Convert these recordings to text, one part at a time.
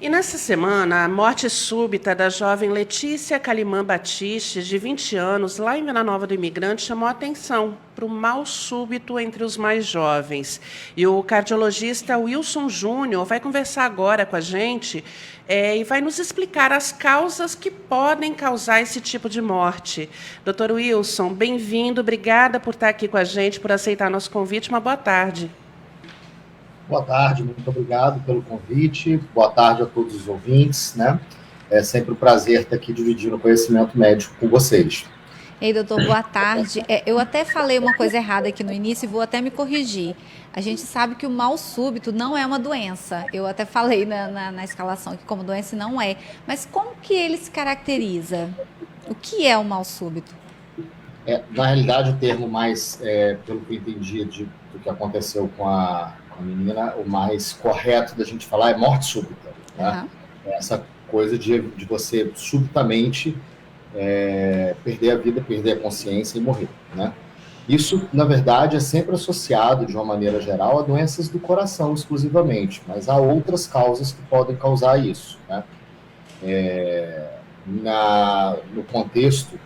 E nessa semana, a morte súbita da jovem Letícia Calimã Batiste, de 20 anos, lá em Vila Nova do Imigrante, chamou a atenção para o mal súbito entre os mais jovens. E o cardiologista Wilson Júnior vai conversar agora com a gente e vai nos explicar as causas que podem causar esse tipo de morte. Doutor Wilson, bem-vindo, obrigada por estar aqui com a gente, por aceitar nosso convite. Uma boa tarde. Boa tarde, muito obrigado pelo convite. Boa tarde a todos os ouvintes, né? É sempre um prazer estar aqui dividindo o conhecimento médico com vocês. Ei, doutor, boa tarde. Eu até falei uma coisa errada aqui no início e vou até me corrigir. A gente sabe que o mal súbito não é uma doença. Eu até falei na escalação que como doença não é. Mas como que ele se caracteriza? O que é o mal súbito? Na realidade, o termo mais, pelo que eu entendi do que aconteceu com a menina, o mais correto da gente falar é morte súbita, né? Essa coisa de você subitamente perder a vida, perder a consciência e morrer, né? Isso, na verdade, é sempre associado, de uma maneira geral, a doenças do coração exclusivamente, mas há outras causas que podem causar isso, né? No contexto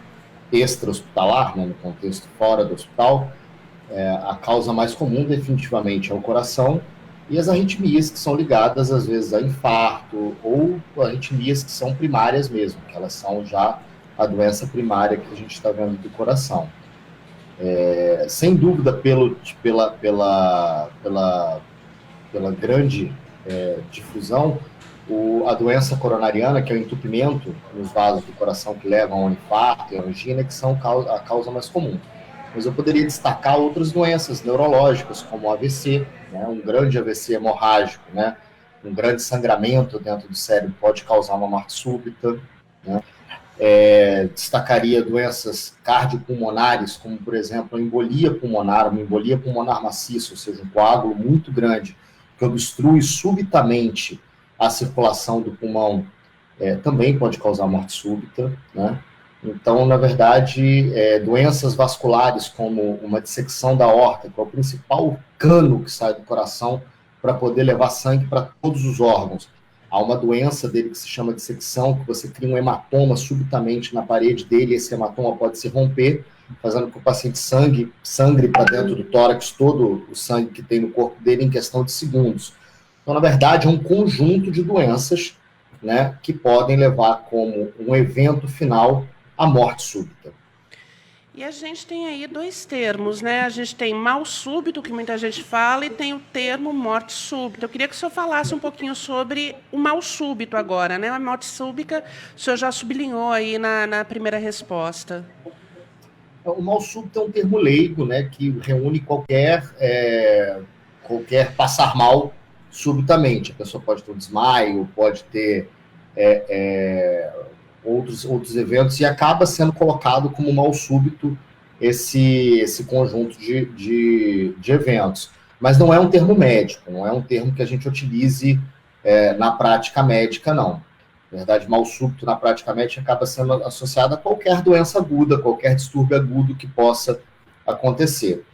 extra-hospitalar, né, no contexto fora do hospital, a causa mais comum definitivamente é o coração e as arritmias que são ligadas às vezes a infarto ou arritmias que são primárias mesmo, que elas são já a doença primária que a gente está vendo do coração. Sem dúvida pela grande difusão, a doença coronariana, que é o entupimento nos vasos do coração que levam ao infarto e à angina, que são a causa mais comum. Mas eu poderia destacar outras doenças neurológicas, como o AVC, né? Um grande AVC hemorrágico, né? Um grande sangramento dentro do cérebro pode causar uma morte súbita, né? Destacaria doenças cardiopulmonares, como, por exemplo, a embolia pulmonar, uma embolia pulmonar maciça, ou seja, um coágulo muito grande que obstrui subitamente a circulação do pulmão, também pode causar morte súbita, né? Então, na verdade, doenças vasculares, como uma dissecção da aorta, que é o principal cano que sai do coração para poder levar sangue para todos os órgãos. Há uma doença dele que se chama dissecção, que você cria um hematoma subitamente na parede dele, e esse hematoma pode se romper, fazendo com que o paciente sangre para dentro do tórax todo o sangue que tem no corpo dele em questão de segundos. Então, na verdade, é um conjunto de doenças, né, que podem levar como um evento final a morte súbita. E a gente tem aí dois termos, né? A gente tem mal súbito, que muita gente fala, e tem o termo morte súbita. Eu queria que o senhor falasse um pouquinho sobre o mal súbito agora, né? A morte súbita, o senhor já sublinhou aí na primeira resposta. O mal súbito é um termo leigo, né, que reúne qualquer passar mal subitamente. A pessoa pode ter um desmaio, pode ter outros eventos, e acaba sendo colocado como mal súbito esse conjunto de eventos. Mas não é um termo médico, não é um termo que a gente utilize na prática médica, não. Na verdade, mal súbito na prática médica acaba sendo associado a qualquer doença aguda, qualquer distúrbio agudo que possa acontecer.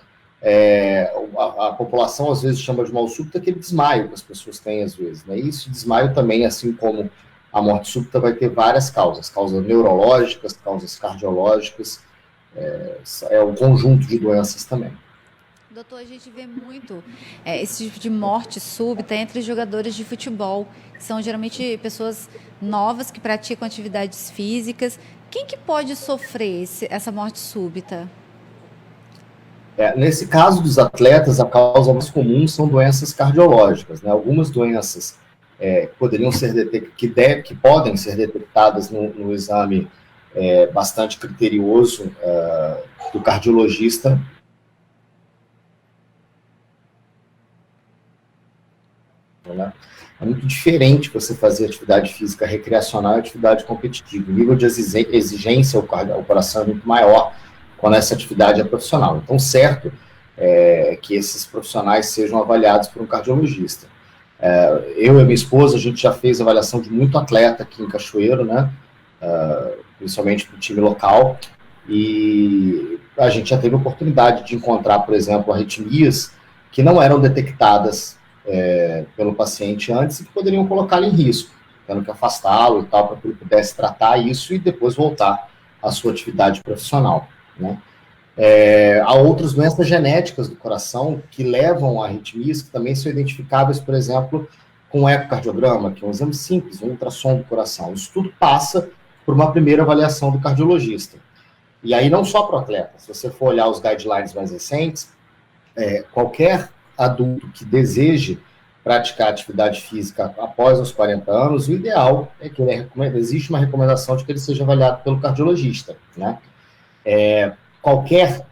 A população às vezes chama de mal súbito aquele desmaio que as pessoas têm às vezes, né? E esse desmaio também, assim como a morte súbita, vai ter várias causas neurológicas, causas cardiológicas, um conjunto de doenças também. Doutor, a gente vê muito esse tipo de morte súbita entre jogadores de futebol, que são geralmente pessoas novas que praticam atividades físicas. Quem que pode sofrer essa morte súbita? Nesse caso dos atletas, a causa mais comum são doenças cardiológicas, né? Algumas doenças poderiam ser que podem ser detectadas no exame bastante criterioso do cardiologista. Né? É muito diferente você fazer atividade física recreacional e atividade competitiva. O nível de exigência ao coração é muito maior quando essa atividade é profissional. Então, certo que esses profissionais sejam avaliados por um cardiologista. Eu e minha esposa, a gente já fez avaliação de muito atleta aqui em Cachoeiro, né? Principalmente para o time local, e a gente já teve a oportunidade de encontrar, por exemplo, arritmias que não eram detectadas pelo paciente antes e que poderiam colocá-lo em risco. tendo que afastá-lo e tal, para que ele pudesse tratar isso e depois voltar à sua atividade profissional, né? Há outras doenças genéticas do coração que levam a arritmias, que também são identificáveis, por exemplo, com o ecocardiograma, que é um exame simples, um ultrassom do coração. Isso tudo passa por uma primeira avaliação do cardiologista. E aí não só para o atleta, se você for olhar os guidelines mais recentes, qualquer adulto que deseje praticar atividade física após os 40 anos, o ideal é que existe uma recomendação de que ele seja avaliado pelo cardiologista, né? Qualquer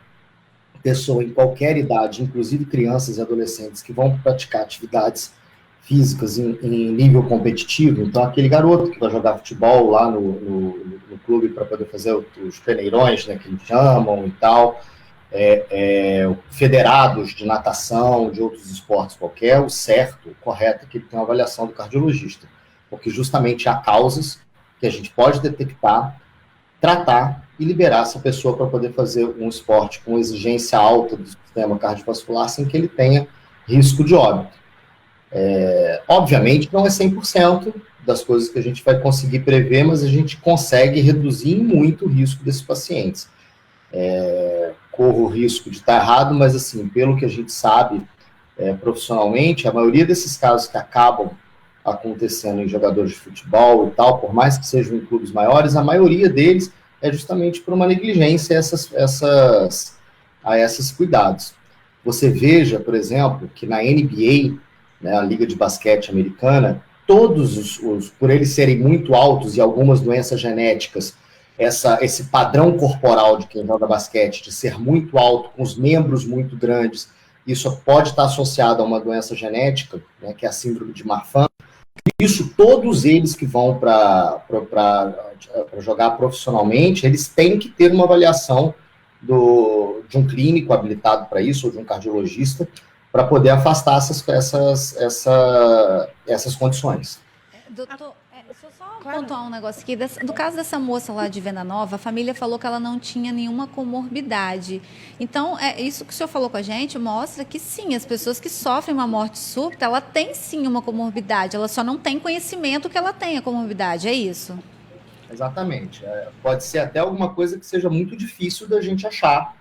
pessoa em qualquer idade, inclusive crianças e adolescentes que vão praticar atividades físicas em nível competitivo, então aquele garoto que vai jogar futebol lá no clube para poder fazer os peneirões, né, que eles chamam e tal, federados de natação, de outros esportes qualquer, o certo, o correto é que ele tenha uma avaliação do cardiologista, porque justamente há causas que a gente pode detectar, tratar e liberar essa pessoa para poder fazer um esporte com exigência alta do sistema cardiovascular sem que ele tenha risco de óbito. Obviamente não é 100% das coisas que a gente vai conseguir prever, mas a gente consegue reduzir muito o risco desses pacientes. Corro o risco de estar errado, mas assim, pelo que a gente sabe profissionalmente, a maioria desses casos que acabam acontecendo em jogadores de futebol e tal, por mais que sejam em clubes maiores, a maioria deles é justamente por uma negligência a esses cuidados. Você veja, por exemplo, que na NBA, né, a Liga de Basquete Americana, todos por eles serem muito altos e algumas doenças genéticas, esse padrão corporal de quem joga basquete, de ser muito alto, com os membros muito grandes, isso pode estar associado a uma doença genética, né, que é a síndrome de Marfan. Isso, todos eles que vão para jogar profissionalmente, eles têm que ter uma avaliação de um clínico habilitado para isso, ou de um cardiologista, para poder afastar essas condições. Doutor, deixa eu só pontuar um negócio aqui. Do caso dessa moça lá de Venda Nova, a família falou que ela não tinha nenhuma comorbidade. Então, isso que o senhor falou com a gente mostra que sim, as pessoas que sofrem uma morte súbita, ela tem sim uma comorbidade, ela só não tem conhecimento que ela tem a comorbidade, é isso? Exatamente. Pode ser até alguma coisa que seja muito difícil da gente achar,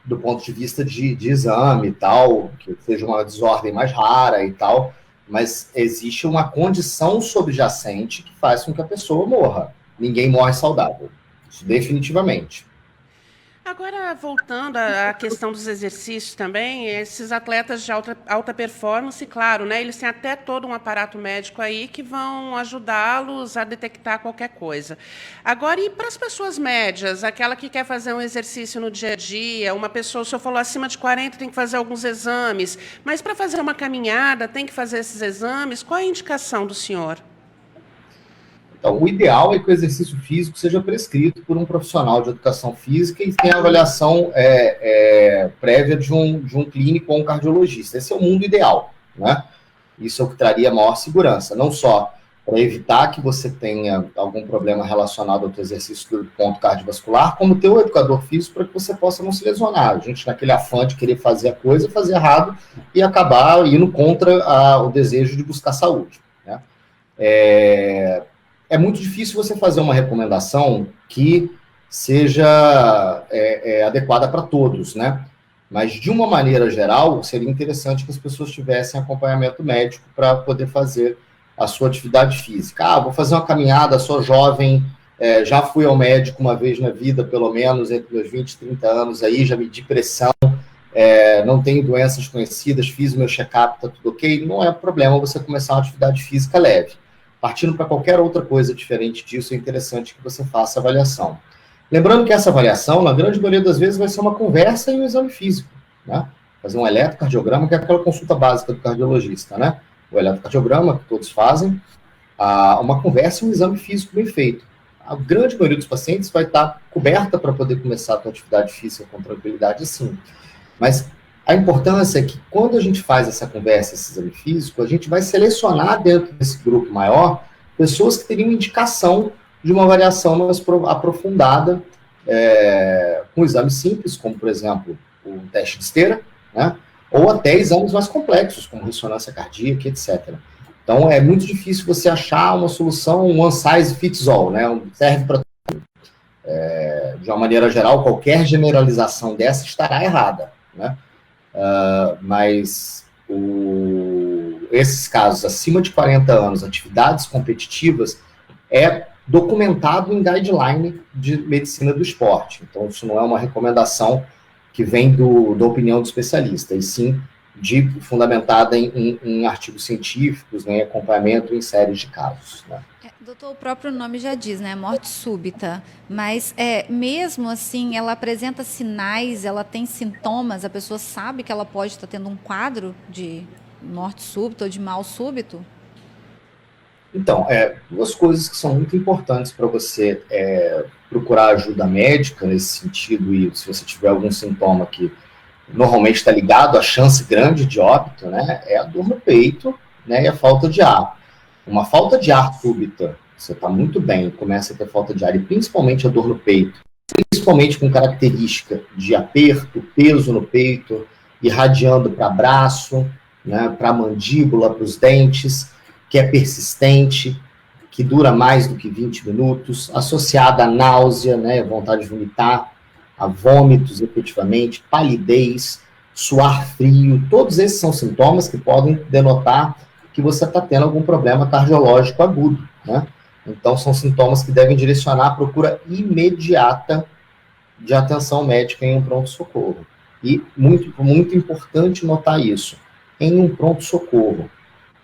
do ponto de vista de exame e tal, que seja uma desordem mais rara e tal, mas existe uma condição subjacente que faz com que a pessoa morra. Ninguém morre saudável. Isso definitivamente. Agora, voltando à questão dos exercícios também, esses atletas de alta performance, claro, né, eles têm até todo um aparato médico aí que vão ajudá-los a detectar qualquer coisa. Agora, e para as pessoas médias, aquela que quer fazer um exercício no dia a dia, uma pessoa, o senhor falou, acima de 40 tem que fazer alguns exames, mas para fazer uma caminhada tem que fazer esses exames, qual é a indicação do senhor? Então, o ideal é que o exercício físico seja prescrito por um profissional de educação física e tenha avaliação prévia de um clínico ou um cardiologista. Esse é o mundo ideal, né? Isso é o que traria maior segurança, não só para evitar que você tenha algum problema relacionado ao teu exercício do ponto cardiovascular, como ter um educador físico para que você possa não se lesionar. A gente, naquele afã de querer fazer a coisa, fazer errado e acabar indo contra o desejo de buscar saúde, né? É muito difícil você fazer uma recomendação que seja adequada para todos, né? Mas, de uma maneira geral, seria interessante que as pessoas tivessem acompanhamento médico para poder fazer a sua atividade física. Vou fazer uma caminhada, sou jovem, já fui ao médico uma vez na vida, pelo menos entre meus 20 e 30 anos, aí já medi pressão, não tenho doenças conhecidas, fiz o meu check-up, está tudo ok. Não é problema você começar uma atividade física leve. Partindo para qualquer outra coisa diferente disso, é interessante que você faça a avaliação. Lembrando que essa avaliação, na grande maioria das vezes, vai ser uma conversa e um exame físico, né? Fazer um eletrocardiograma, que é aquela consulta básica do cardiologista, né? O eletrocardiograma, que todos fazem, uma conversa e um exame físico bem feito. A grande maioria dos pacientes vai estar coberta para poder começar a sua atividade física com tranquilidade, sim. Mas a importância é que, quando a gente faz essa conversa, esse exame físico, a gente vai selecionar dentro desse grupo maior pessoas que teriam indicação de uma avaliação mais aprofundada, com exames simples, como, por exemplo, o teste de esteira, né? Ou até exames mais complexos, como ressonância cardíaca, etc. Então, é muito difícil você achar uma solução one size fits all, né? Serve para de uma maneira geral, qualquer generalização dessa estará errada, né? Mas esses casos acima de 40 anos, atividades competitivas, é documentado em guideline de medicina do esporte. Então, isso não é uma recomendação que vem da opinião do especialista, e sim fundamentada em artigos científicos, né, em acompanhamento em séries de casos, né? Doutor, o próprio nome já diz, né? Morte súbita. Mas mesmo assim, ela apresenta sinais, ela tem sintomas, a pessoa sabe que ela pode estar tendo um quadro de morte súbita ou de mal súbito? Então, duas coisas que são muito importantes para você procurar ajuda médica nesse sentido, e se você tiver algum sintoma que normalmente está ligado à chance grande de óbito, né? É a dor no peito, né? E a falta de ar. Uma falta de ar súbita, você está muito bem, começa a ter falta de ar, e principalmente a dor no peito, principalmente com característica de aperto, peso no peito, irradiando para braço, né, para a mandíbula, para os dentes, que é persistente, que dura mais do que 20 minutos, associada a náusea, né, vontade de vomitar, a vômitos, efetivamente, palidez, suar frio, todos esses são sintomas que podem denotar que você está tendo algum problema cardiológico agudo, né? Então, são sintomas que devem direcionar a procura imediata de atenção médica em um pronto-socorro. E muito, muito importante notar isso, em um pronto-socorro.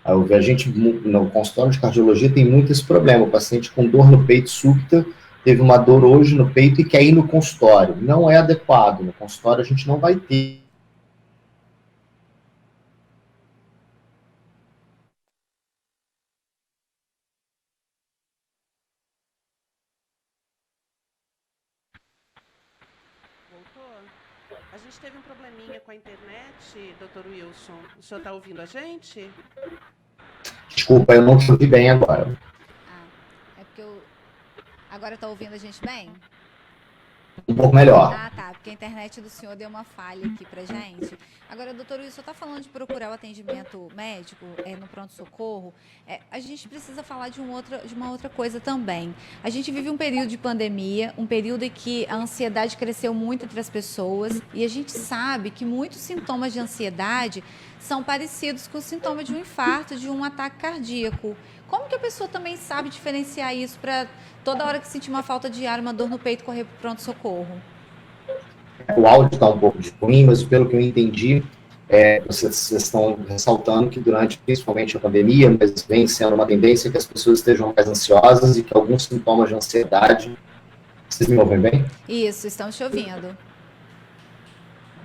A gente, no consultório de cardiologia, tem muito esse problema. O paciente com dor no peito súbita, teve uma dor hoje no peito e quer ir no consultório. Não é adequado. No consultório, a gente não vai ter. A gente teve um probleminha com a internet, doutor Wilson. O senhor está ouvindo a gente? Desculpa, eu não te ouvi bem agora. É porque agora está ouvindo a gente bem? Um pouco melhor. Ah, tá, porque a internet do senhor deu uma falha aqui pra gente. Agora, doutor Wilson, o senhor está falando de procurar o atendimento médico no pronto-socorro. A gente precisa falar de uma outra coisa também. A gente vive um período de pandemia, um período em que a ansiedade cresceu muito entre as pessoas, e a gente sabe que muitos sintomas de ansiedade são parecidos com os sintomas de um infarto, de um ataque cardíaco. Como que a pessoa também sabe diferenciar isso para toda hora que sentir uma falta de ar, uma dor no peito, correr para o pronto-socorro? O áudio está um pouco ruim, mas pelo que eu entendi, vocês estão ressaltando que durante, principalmente a pandemia, mas vem sendo uma tendência que as pessoas estejam mais ansiosas e que alguns sintomas de ansiedade... Vocês me ouvem bem? Isso, estamos te ouvindo.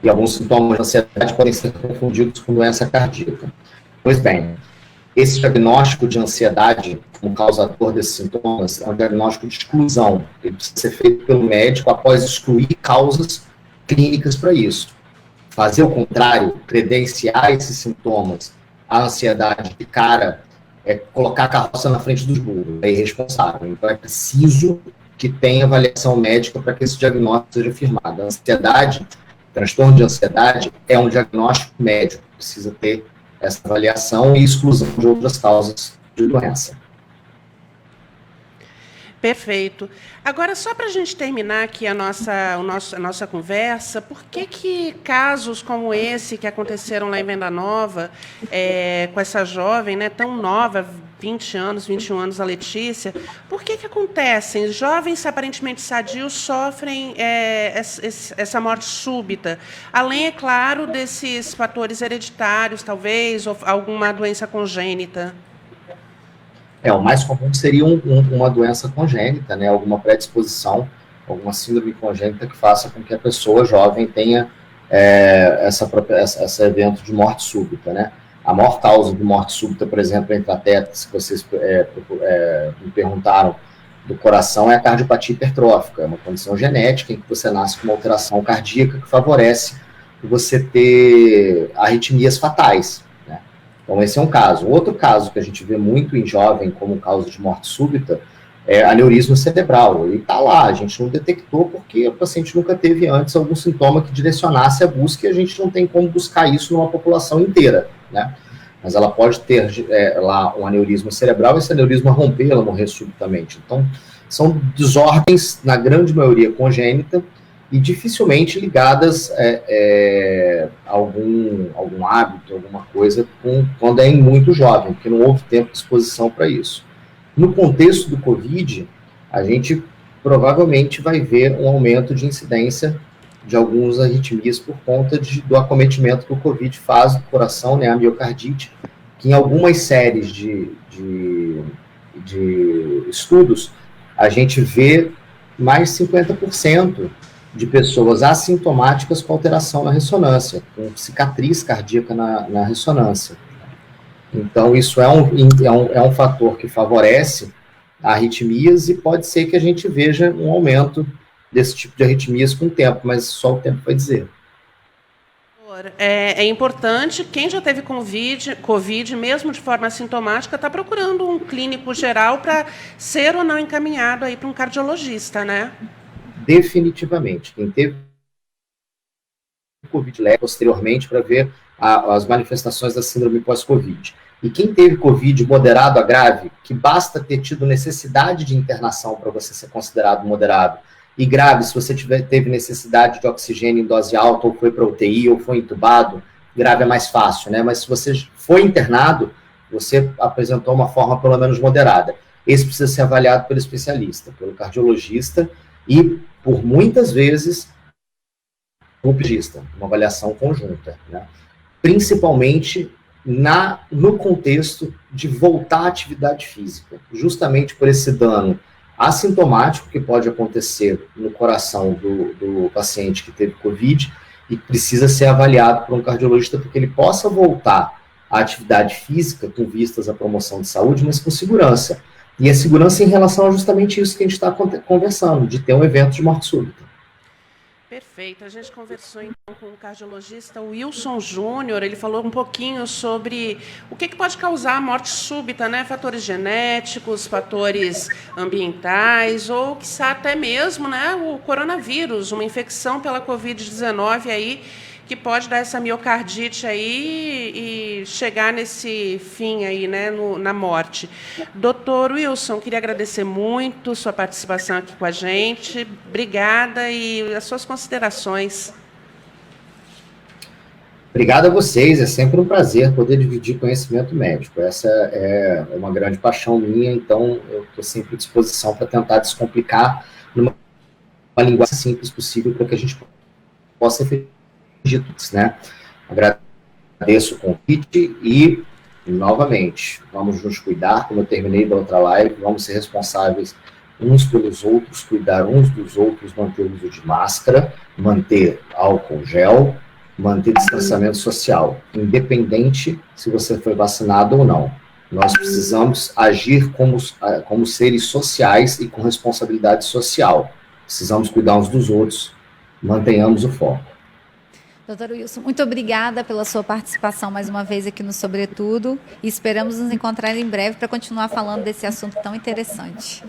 E alguns sintomas de ansiedade podem ser confundidos com doença cardíaca. Pois bem, esse diagnóstico de ansiedade como causador desses sintomas é um diagnóstico de exclusão. Ele precisa ser feito pelo médico após excluir causas clínicas para isso. Fazer o contrário, credenciar esses sintomas, a ansiedade de cara, é colocar a carroça na frente dos burros, é irresponsável. Então é preciso que tenha avaliação médica para que esse diagnóstico seja firmado. A ansiedade, transtorno de ansiedade, é um diagnóstico médico, precisa ter essa avaliação e exclusão de outras causas de doença. Perfeito. Agora, só para a gente terminar aqui a nossa conversa, por que casos como esse que aconteceram lá em Venda Nova, com essa jovem, né, tão nova, 20 anos, 21 anos, a Letícia, por que acontecem? Jovens aparentemente sadios sofrem essa morte súbita, além, é claro, desses fatores hereditários, talvez, ou alguma doença congênita? O mais comum seria uma doença congênita, né, alguma predisposição, alguma síndrome congênita que faça com que a pessoa jovem tenha esse evento de morte súbita, né. A maior causa de morte súbita, por exemplo, entre atletas, que vocês me perguntaram, do coração, é a cardiopatia hipertrófica, é uma condição genética em que você nasce com uma alteração cardíaca que favorece você ter arritmias fatais. Então, esse é um caso. Outro caso que a gente vê muito em jovem como causa de morte súbita é aneurisma cerebral. Ele está lá, a gente não detectou porque o paciente nunca teve antes algum sintoma que direcionasse a busca e a gente não tem como buscar isso numa população inteira, né? mas ela pode ter lá um aneurisma cerebral, e esse aneurisma romper, ela morrer subitamente. Então, são desordens, na grande maioria, congênita, e dificilmente ligadas a algum hábito, alguma coisa, quando é em muito jovem, porque não houve tempo de exposição para isso. No contexto do Covid, a gente provavelmente vai ver um aumento de incidência de algumas arritmias por conta do acometimento que o Covid faz do coração, né, a miocardite, que em algumas séries de estudos, a gente vê mais 50% de pessoas assintomáticas com alteração na ressonância, com cicatriz cardíaca na ressonância. Então, isso é um fator que favorece arritmias, e pode ser que a gente veja um aumento desse tipo de arritmias com o tempo, mas só o tempo vai dizer. É importante, quem já teve COVID, mesmo de forma assintomática, está procurando um clínico geral para ser ou não encaminhado aí para um cardiologista, né? Definitivamente. Quem teve COVID leve posteriormente para ver as manifestações da síndrome pós-Covid. E quem teve Covid moderado a grave, que basta ter tido necessidade de internação para você ser considerado moderado, e grave, se você teve necessidade de oxigênio em dose alta, ou foi para UTI, ou foi entubado, grave é mais fácil, né? Mas se você foi internado, você apresentou uma forma pelo menos moderada. Esse precisa ser avaliado pelo especialista, pelo cardiologista, e por muitas vezes o pediatra, uma avaliação conjunta, né? Principalmente no contexto de voltar à atividade física, justamente por esse dano assintomático que pode acontecer no coração do paciente que teve Covid e precisa ser avaliado por um cardiologista para que ele possa voltar à atividade física com vistas à promoção de saúde, mas com segurança. E a segurança em relação a justamente isso que a gente está conversando, de ter um evento de morte súbita. Perfeito. A gente conversou então com o cardiologista Wilson Júnior. Ele falou um pouquinho sobre o que pode causar a morte súbita, né? Fatores genéticos, fatores ambientais, ou quiçá até mesmo, né, o coronavírus, uma infecção pela Covid-19 aí, que pode dar essa miocardite aí e chegar nesse fim aí, né, na morte. Doutor Wilson, queria agradecer muito sua participação aqui com a gente. Obrigada, e as suas considerações. Obrigado a vocês, é sempre um prazer poder dividir conhecimento médico. Essa é uma grande paixão minha, então eu estou sempre à disposição para tentar descomplicar numa linguagem simples possível para que a gente possa efetivamente, né? Agradeço o convite e, novamente, vamos nos cuidar, como eu terminei da outra live, vamos ser responsáveis uns pelos outros, cuidar uns dos outros, manter o uso de máscara, manter álcool gel, manter distanciamento social, independente se você foi vacinado ou não. Nós precisamos agir como seres sociais e com responsabilidade social. Precisamos cuidar uns dos outros, mantenhamos o foco. Doutor Wilson, muito obrigada pela sua participação mais uma vez aqui no Sobretudo, e esperamos nos encontrar em breve para continuar falando desse assunto tão interessante.